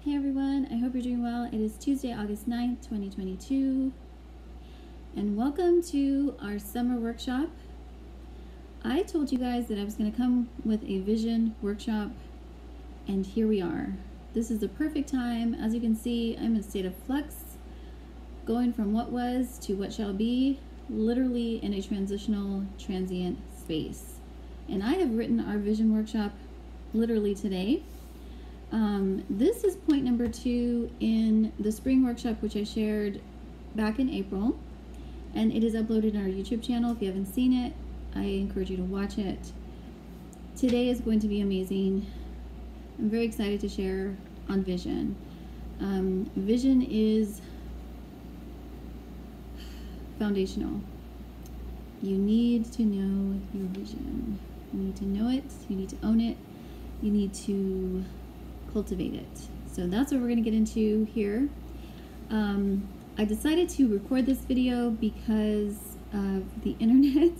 Hey everyone, I hope you're doing well. It is Tuesday, August 9th, 2022, and welcome to our summer workshop. I told you guys that I was going to come with a vision workshop, and here we are. This is the perfect time. As you can see, I'm in a state of flux, going from what was to what shall be, literally in a transitional, transient space. And I have written our vision workshop literally today. This is point number 2 in the spring workshop, which I shared back in April, and it is uploaded on our YouTube channel. If you haven't seen it, I encourage you to watch it. Today is going to be amazing. I'm very excited to share on vision. Vision is foundational. You need to know your vision. You need to know it, you need to own it, you need to cultivate it. So that's what we're going to get into here. I decided to record this video because of the internet.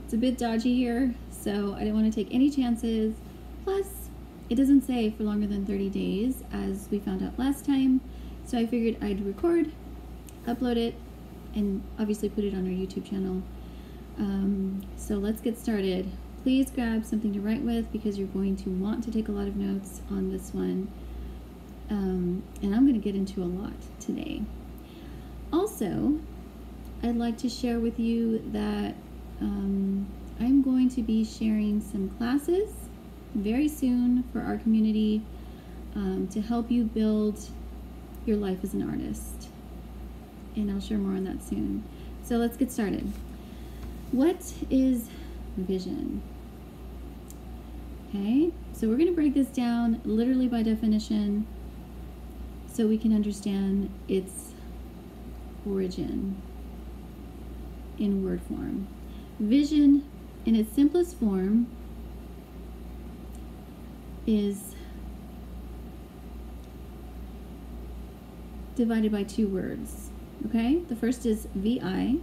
It's a bit dodgy here, so I didn't want to take any chances. Plus, it doesn't say for longer than 30 days, as we found out last time. So I figured I'd record, upload it, and obviously put it on our YouTube channel. So let's get started. Please grab something to write with because you're going to want to take a lot of notes on this one. And I'm going to get into a lot today. Also, I'd like to share with you that I'm going to be sharing some classes very soon for our community to help you build your life as an artist. And I'll share more on that soon. So let's get started. What is vision? Okay, so we're going to break this down literally by definition so we can understand its origin in word form. Vision, in its simplest form, is divided by two words. Okay, the first is VI,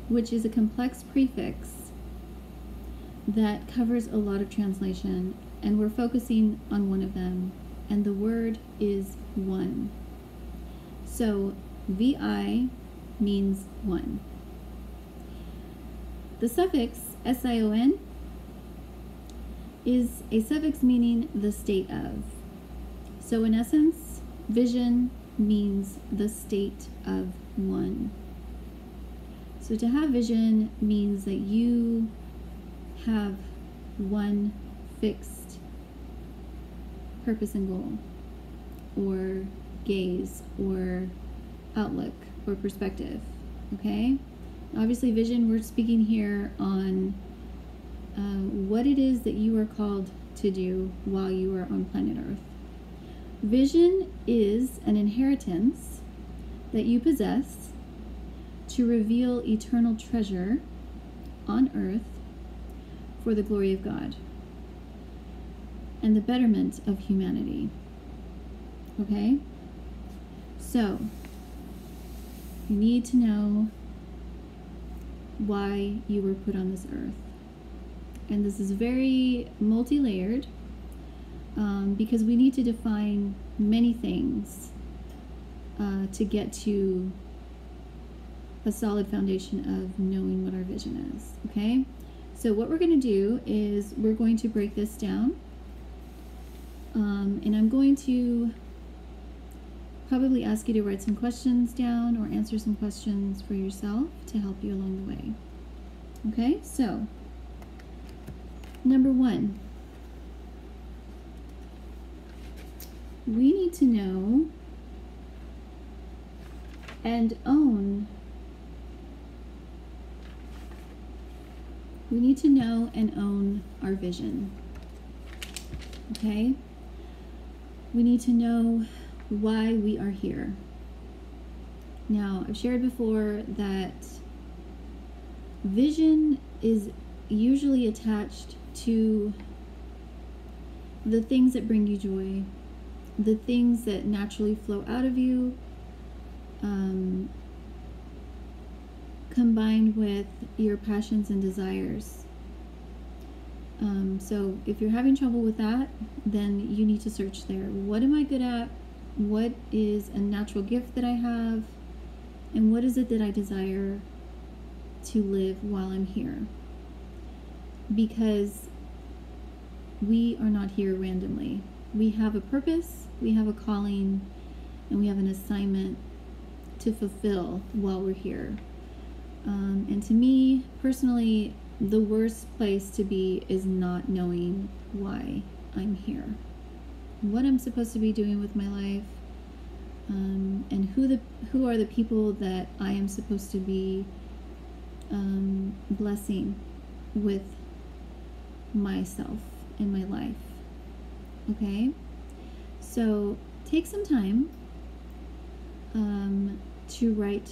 which is a complex prefix that covers a lot of translation, and we're focusing on one of them, and the word is one. So VI means one. The suffix SION is a suffix meaning the state of. So in essence, vision means the state of one. So to have vision means that you have one fixed purpose and goal, or gaze, or outlook, or perspective. Okay? Obviously, vision, we're speaking here on what it is that you are called to do while you are on planet Earth. Vision is an inheritance that you possess to reveal eternal treasure on earth for the glory of God and the betterment of humanity. Okay? So, you need to know why you were put on this earth. And this is very multi-layered because we need to define many things to get to a solid foundation of knowing what our vision is. Okay? So what we're going to do is we're going to break this down, and I'm going to probably ask you to write some questions down or answer some questions for yourself to help you along the way. Okay, so number 1, we need to know and own. We need to know and own our vision. Okay? We need to know why we are here. Now, I've shared before that vision is usually attached to the things that bring you joy, the things that naturally flow out of you, combined with your passions and desires. So if you're having trouble with that, then you need to search there. What am I good at? what is a natural gift that I have, and what is it that I desire to live while I'm here. Because we are not here randomly. We have a purpose, we have a calling, and we have an assignment to fulfill while we're here. And to me, personally, the worst place to be is not knowing why I'm here, what I'm supposed to be doing with my life, and who are the people that I am supposed to be blessing with myself in my life. Okay, so take some time to write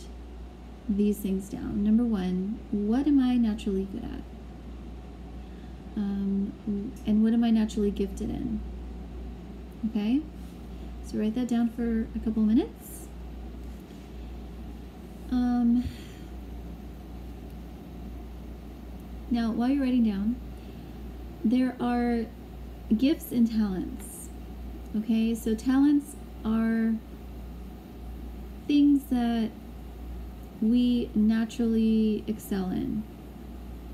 these things down. Number one, what am I naturally good at? And what am I naturally gifted in? Okay, so write that down for a couple minutes. Now, while you're writing down, there are gifts and talents. Okay, so talents are things that we naturally excel in.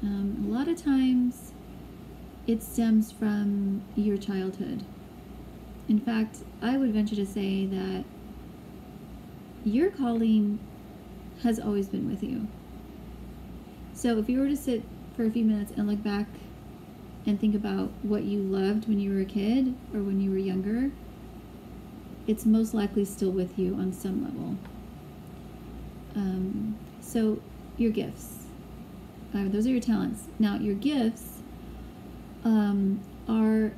A lot of times it stems from your childhood. In fact, I would venture to say that your calling has always been with you. So if you were to sit for a few minutes and look back and think about what you loved when you were a kid or when you were younger, it's most likely still with you on some level. So your gifts, those are your talents. Now your gifts are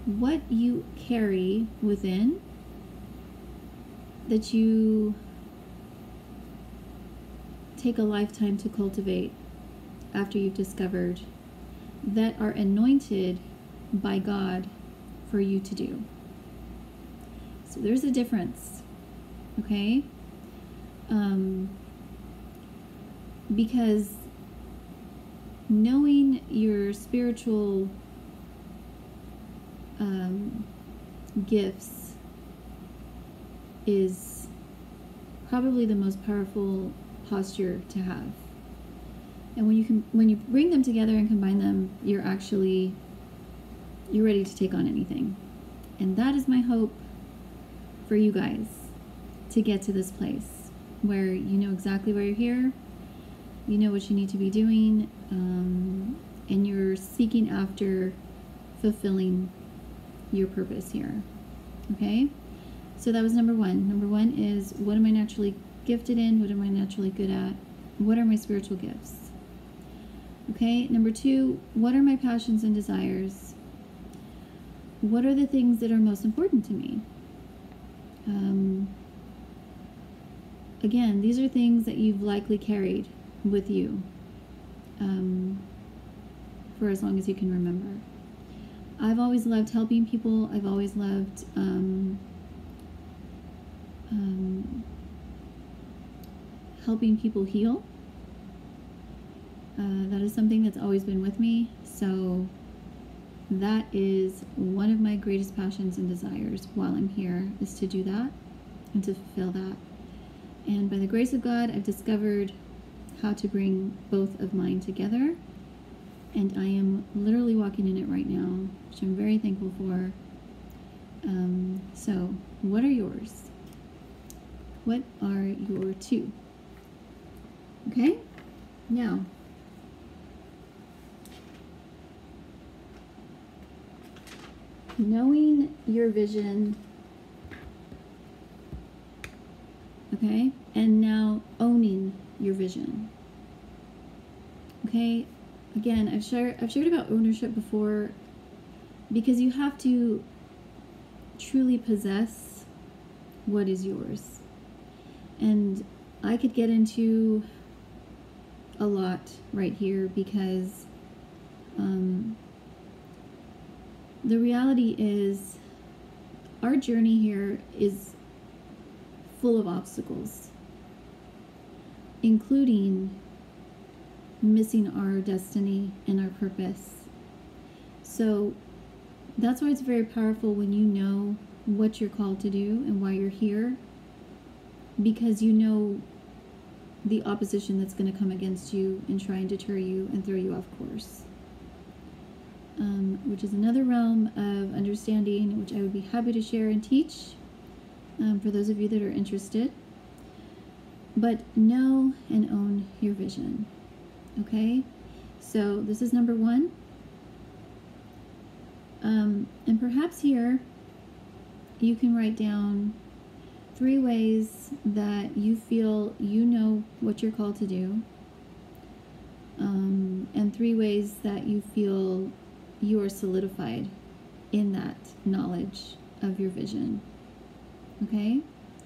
what you carry within that you take a lifetime to cultivate after you've discovered, that are anointed by God for you to do. So there's a difference, okay? Because knowing your spiritual gifts is probably the most powerful posture to have. And when you bring them together and combine them, you're ready to take on anything. And that is my hope for you guys, to get to this place where you know exactly why you're here, you know what you need to be doing, and you're seeking after fulfilling your purpose here. Okay? So that was number one. Number one is, what am I naturally gifted in? What am I naturally good at? What are my spiritual gifts? Okay? Number two, what are my passions and desires? What are the things that are most important to me? Again, these are things that you've likely carried with you for as long as you can remember. I've always loved helping people. I've always loved helping people heal. That is something that's always been with me. So that is one of my greatest passions and desires while I'm here, is to do that and to fulfill that. And by the grace of God, I've discovered how to bring both of mine together. And I am literally walking in it right now, which I'm very thankful for. So what are yours? What are your two? Okay? Now, knowing your vision, okay, and now owning your vision. Okay, again, I've shared about ownership before, because you have to truly possess what is yours. And I could get into a lot right here, because the reality is our journey here is full of obstacles, including missing our destiny and our purpose. So that's why it's very powerful when you know what you're called to do and why you're here, because you know the opposition that's going to come against you and try and deter you and throw you off course. Which is another realm of understanding, which I would be happy to share and teach for those of you that are interested. But know and own your vision. Okay? So this is number 1. And perhaps here you can write down 3 ways that you feel you know what you're called to do, and 3 ways that you feel you are solidified in that knowledge of your vision. Okay?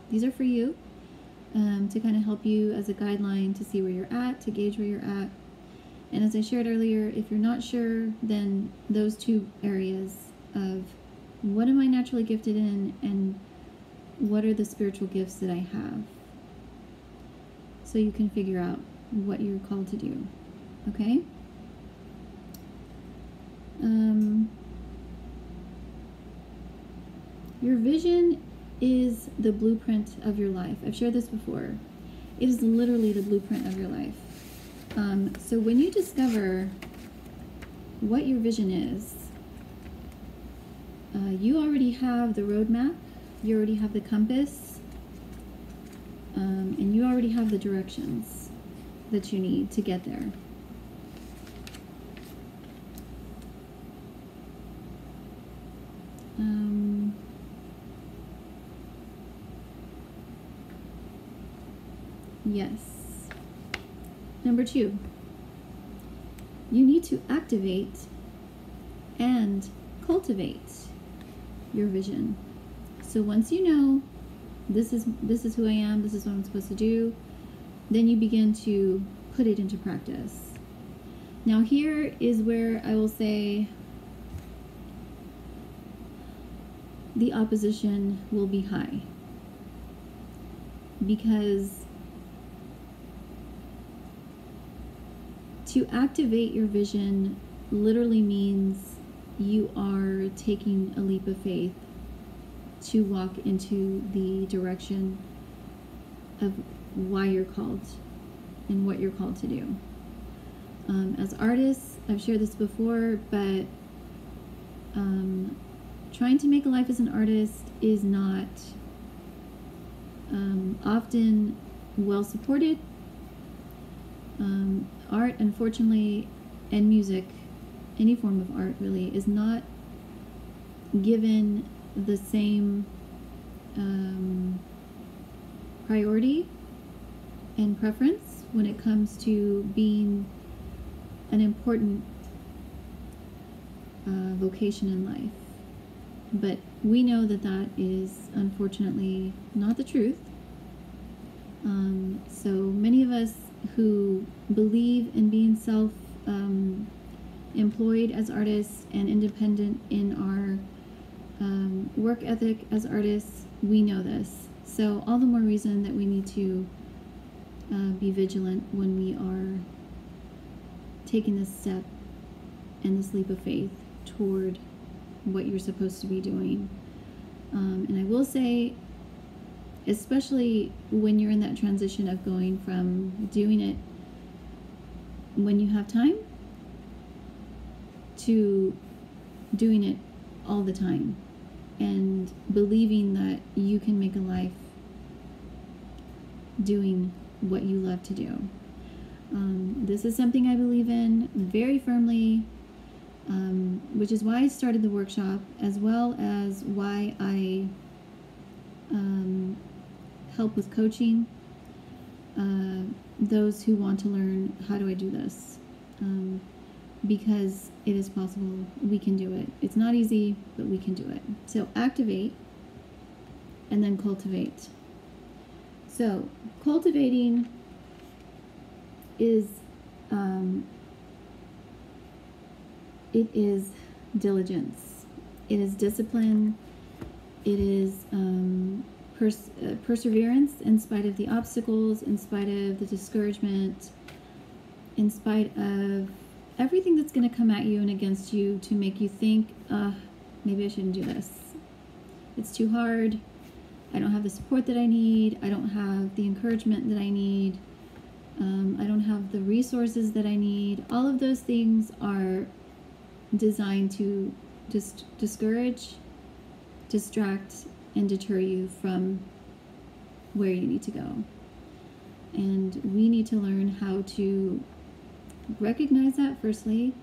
These are for you, to kind of help you as a guideline to see where you're at, to gauge where you're at. And as I shared earlier, if you're not sure, then those 2 areas of what am I naturally gifted in and what are the spiritual gifts that I have, so you can figure out what you're called to do. Okay? Your vision is the blueprint of your life. I've shared this before. It is literally the blueprint of your life. So when you discover what your vision is, you already have the roadmap, you already have the compass, and you already have the directions that you need to get there. Yes. Number 2, you need to activate and cultivate your vision. So once you know this is who I am, this is what I'm supposed to do, then you begin to put it into practice. Now here is where I will say the opposition will be high, because to activate your vision literally means you are taking a leap of faith to walk into the direction of why you're called and what you're called to do. As artists, I've shared this before, but trying to make a life as an artist is not often well supported. Art, unfortunately, and music, any form of art really, is not given the same priority and preference when it comes to being an important vocation in life. But we know that that is unfortunately not the truth. So many of us who believe in being self-employed as artists and independent in our work ethic as artists, we know this. So all the more reason that we need to be vigilant when we are taking this step and this leap of faith toward what you're supposed to be doing. And I will say, especially when you're in that transition of going from doing it when you have time to doing it all the time and believing that you can make a life doing what you love to do. This is something I believe in very firmly, which is why I started the workshop, as well as why I help with coaching those who want to learn how do I do this, because it is possible. We can do it. It's not easy, but we can do it. So activate and then cultivate. So cultivating is it is diligence, it is discipline, it is perseverance in spite of the obstacles, in spite of the discouragement, in spite of everything that's going to come at you and against you to make you think, maybe I shouldn't do this. It's too hard. I don't have the support that I need. I don't have the encouragement that I need. I don't have the resources that I need. All of those things are designed to just discourage, distract, and deter you from where you need to go. And we need to learn how to recognize that, firstly,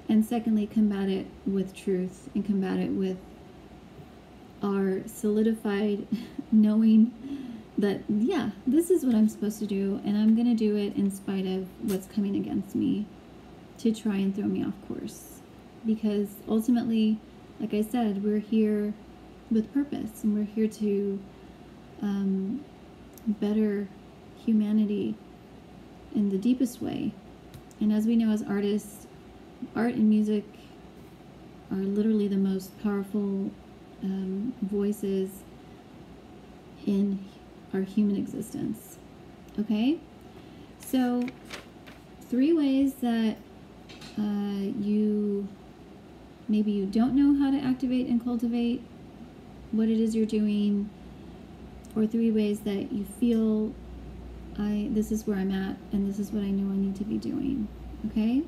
and secondly, combat it with truth and combat it with our solidified knowing that, yeah, this is what I'm supposed to do, and I'm going to do it in spite of what's coming against me to try and throw me off course. Because ultimately, like I said, we're here with purpose, and we're here to better humanity in the deepest way. And as we know, as artists, art and music are literally the most powerful voices in our human existence. Okay? So, 3 ways that maybe you don't know how to activate and cultivate what it is you're doing, or 3 ways that you feel this is where I'm at and this is what I know I need to be doing. Okay?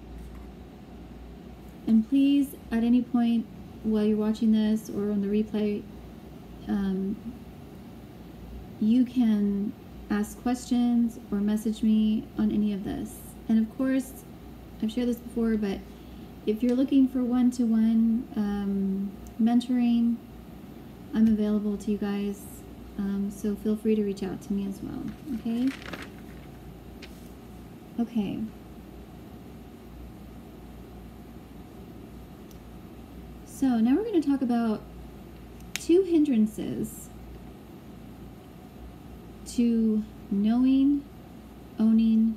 And please, at any point while you're watching this or on the replay, you can ask questions or message me on any of this. And of course, I've shared this before, but if you're looking for one-to-one mentoring, I'm available to you guys. So feel free to reach out to me as well. Okay? Okay. So now we're going to talk about 2 hindrances to knowing, owning,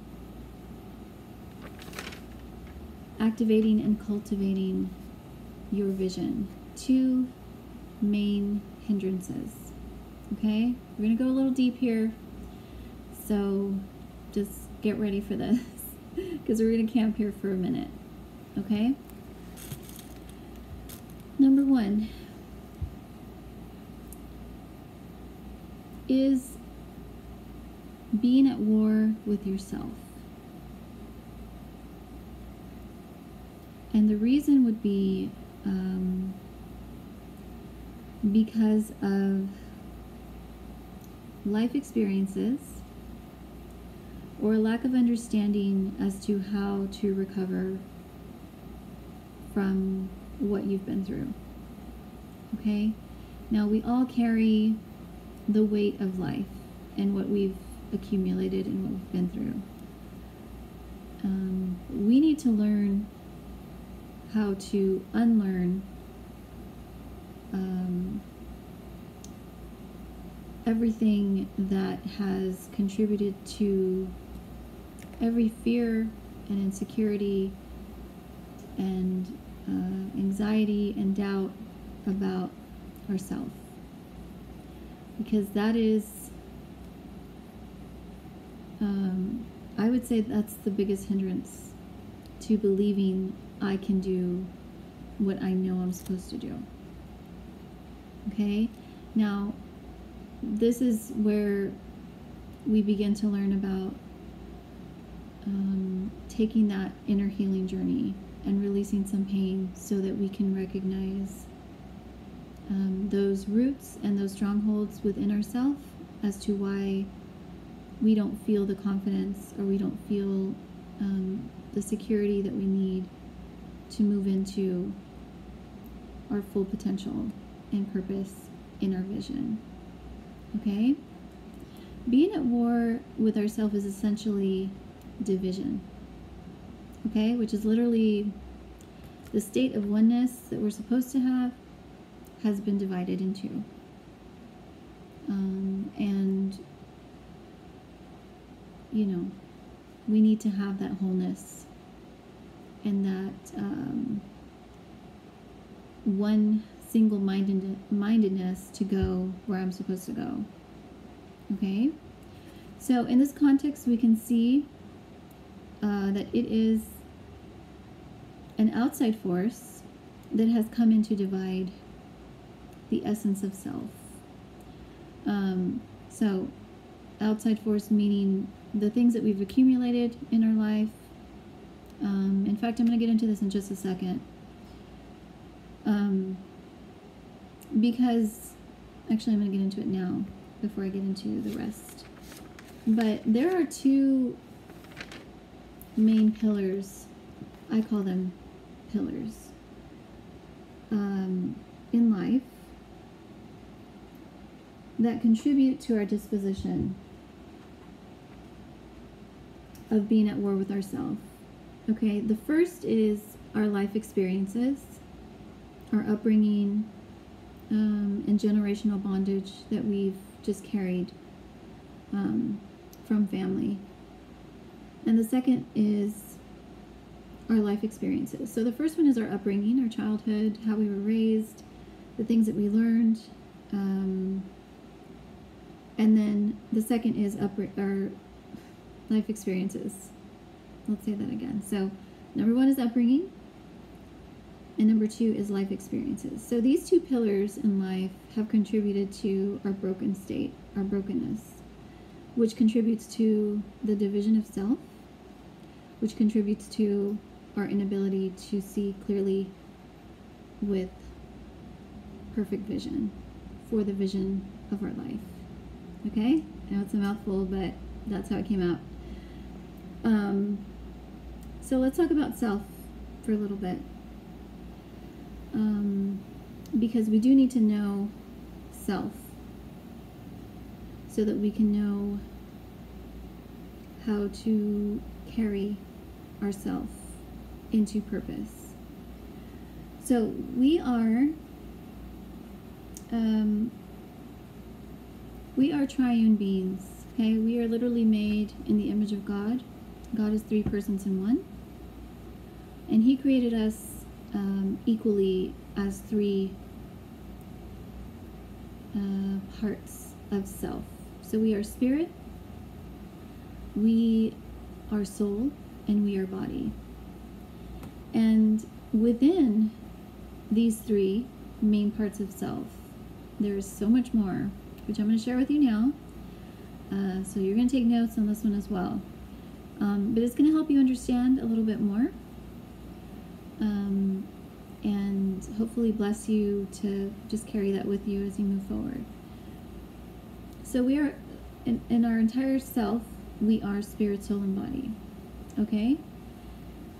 activating, and cultivating your vision. 2 main hindrances. Okay? We're going to go a little deep here. So just get ready for this because we're going to camp here for a minute. Okay? Number 1 is being at war with yourself. And the reason would be because of life experiences or lack of understanding as to how to recover from what you've been through. Okay? Now, we all carry the weight of life and what we've accumulated and what we've been through. We need to learn how to unlearn everything that has contributed to every fear and insecurity and anxiety and doubt about ourselves. Because that is, I would say that's the biggest hindrance to believing I can do what I know I'm supposed to do. Okay? Now, this is where we begin to learn about taking that inner healing journey and releasing some pain so that we can recognize those roots and those strongholds within ourselves as to why we don't feel the confidence or we don't feel the security that we need to move into our full potential and purpose in our vision. Okay? Being at war with ourselves is essentially division. Okay? Which is literally the state of oneness that we're supposed to have has been divided in 2. And, you know, we need to have that wholeness and that one single-mindedness to go where I'm supposed to go. Okay? So in this context, we can see that it is an outside force that has come in to divide the essence of self. So outside force meaning the things that we've accumulated in our life. In fact, I'm going to get into this in just a second. Because, actually I'm going to get into it now before I get into the rest. But there are two main pillars, I call them pillars, in life that contribute to our disposition of being at war with ourselves. Okay, the first is our life experiences, our upbringing, and generational bondage that we've just carried from family. And the second is our life experiences. So the first one is our upbringing, our childhood, how we were raised, the things that we learned. And then the second is our life experiences. Let's say that again. So number one is upbringing, and number two is life experiences. So these two pillars in life have contributed to our broken state, our brokenness, which contributes to the division of self, which contributes to our inability to see clearly with perfect vision for the vision of our life. Okay? I know it's a mouthful, but that's how it came out. So let's talk about self for a little bit. Because we do need to know self so that we can know how to carry ourself into purpose. So we are triune beings. Okay, we are literally made in the image of God. God is three persons in one, and He created us equally as three parts of self. So we are spirit, we are soul, and we are body. And within these three main parts of self, there is so much more, which I'm going to share with you now. So you're going to take notes on this one as well. But it's going to help you understand a little bit more. And hopefully bless you to just carry that with you as you move forward. So we are, in our entire self, we are spirit, soul, and body. Okay?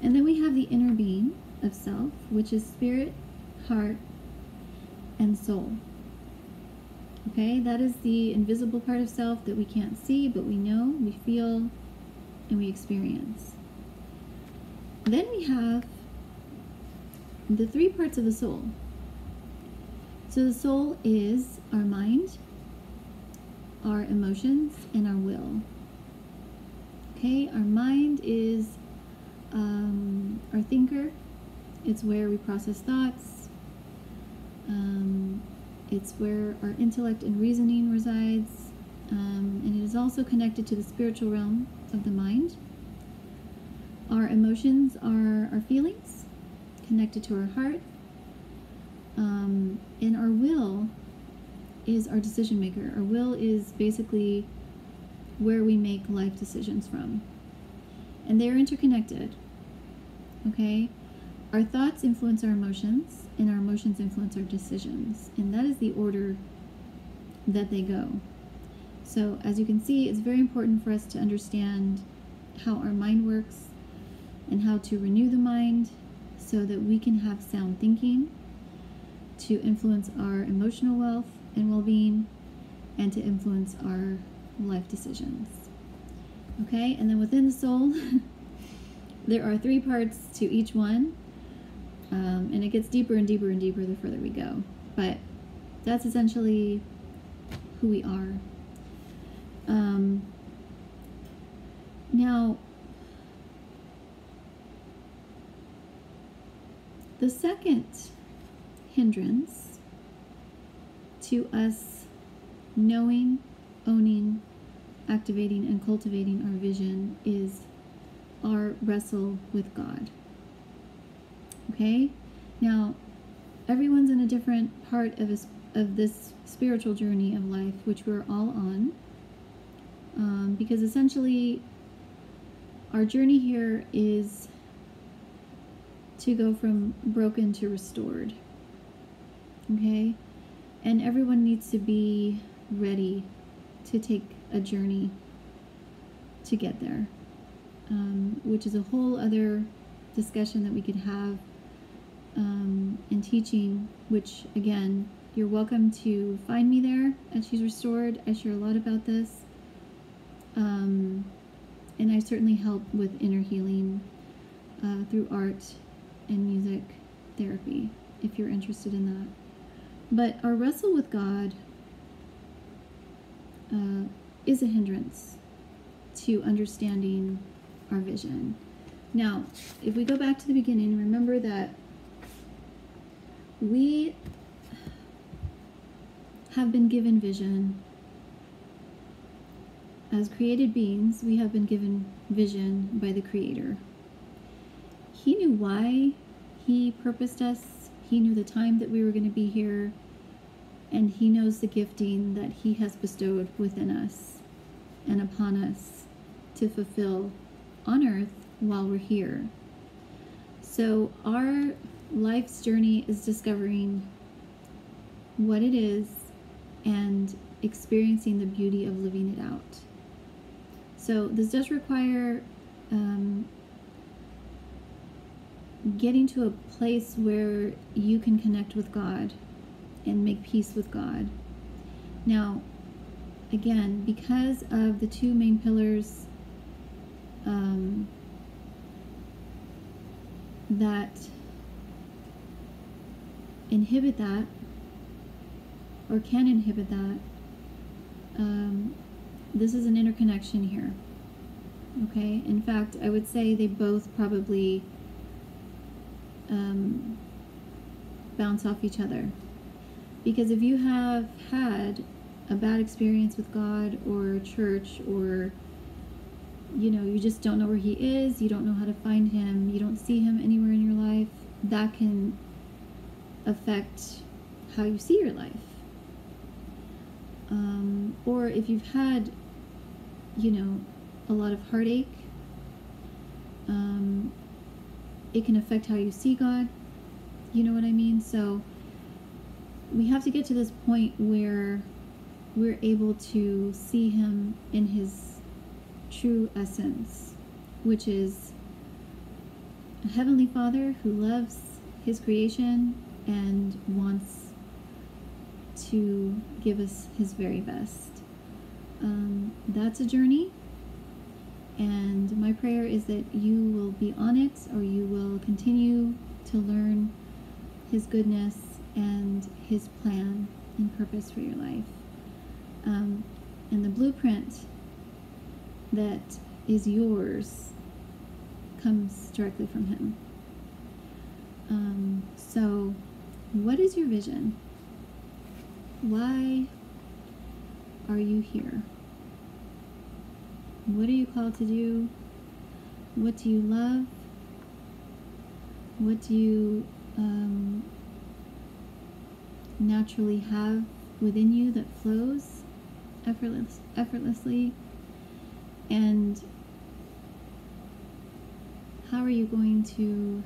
And then we have the inner being of self, which is spirit, heart, and soul. Okay? That is the invisible part of self that we can't see, but we know, we feel, and we experience. Then we have the three parts of the soul. So the soul is our mind, our emotions, and our will. Okay, our mind is our thinker. It's where we process thoughts. It's where our intellect and reasoning resides. And it is also connected to the spiritual realm of the mind. Our emotions are our feelings, connected to our heart. And our will is our decision maker. Our will is basically where we make life decisions from. And they're interconnected. Okay? Our thoughts influence our emotions, and our emotions influence our decisions. And that is the order that they go. So as you can see, it's very important for us to understand how our mind works and how to renew the mind so that we can have sound thinking to influence our emotional wealth and well-being and to influence our life decisions. Okay, and then within the soul, there are three parts to each one, and it gets deeper and deeper and deeper the further we go. But that's essentially who we are. Now, the second hindrance to us knowing, owning, activating, and cultivating our vision is our wrestle with God. Okay? Now, everyone's in a different part of of this spiritual journey of life, which we're all on. Because essentially, our journey here is to go from broken to restored. Okay? And everyone needs to be ready to take a journey to get there, which is a whole other discussion that we could have in teaching, which, again, you're welcome to find me there at She's Restored. I share a lot about this. And I certainly help with inner healing through art and music therapy, if you're interested in that. But our wrestle with God is a hindrance to understanding our vision. Now, if we go back to the beginning, remember that we have been given vision. As created beings, we have been given vision by the Creator. He knew why He purposed us. He knew the time that we were going to be here. And He knows the gifting that He has bestowed within us and upon us to fulfill on earth while we're here. So our life's journey is discovering what it is and experiencing the beauty of living it out. So this does require getting to a place where you can connect with God and make peace with God. Now, again, because of the two main pillars that inhibit that, or can inhibit that, this is an interconnection here. Okay? In fact, I would say they both probably bounce off each other. Because if you have had a bad experience with God or church, or you just don't know where He is, you don't know how to find Him, you don't see Him anywhere in your life, that can affect how you see your life. Or if you've had, a lot of heartache, it can affect how you see God. You know what I mean? So we have to get to this point where we're able to see Him in His true essence, which is a Heavenly Father who loves His creation and wants to give us His very best. That's a journey, and my prayer is that you will be on it, or you will continue to learn His goodness and His plan and purpose for your life. And the blueprint that is yours comes directly from Him. So, what is your vision? Why are you here? What are you called to do? What do you love? What do you naturally have within you that flows effortlessly? And how are you going to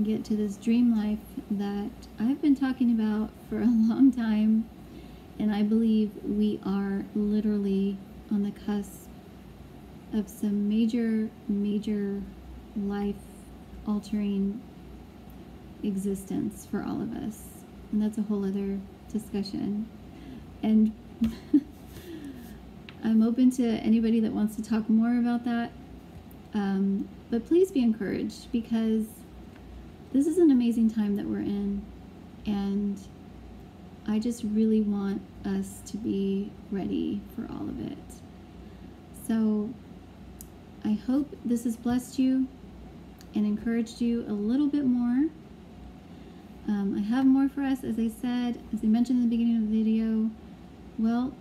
get to this dream life that I've been talking about for a long time? And I believe we are literally on the cusp of some major life-altering existence for all of us. And that's a whole other discussion. And I'm open to anybody that wants to talk more about that. But please be encouraged, because this is an amazing time that we're in. And I just really want us to be ready for all of it. So I hope this has blessed you and encouraged you a little bit more. I have more for us, as I said, as I mentioned in the beginning of the video. Well,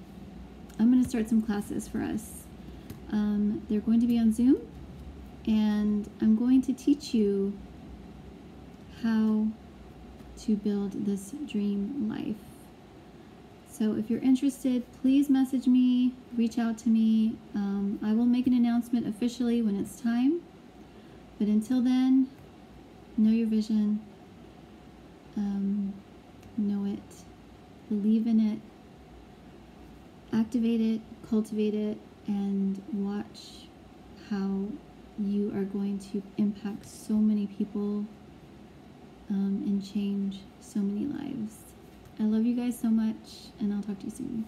I'm going to start some classes for us. They're going to be on Zoom, and I'm going to teach you how to build this dream life. So if you're interested, please message me, reach out to me. I will make an announcement officially when it's time. But until then, know your vision, know it, believe in it, activate it, cultivate it, and watch how you are going to impact so many people and change so many lives. I love you guys so much, and I'll talk to you soon.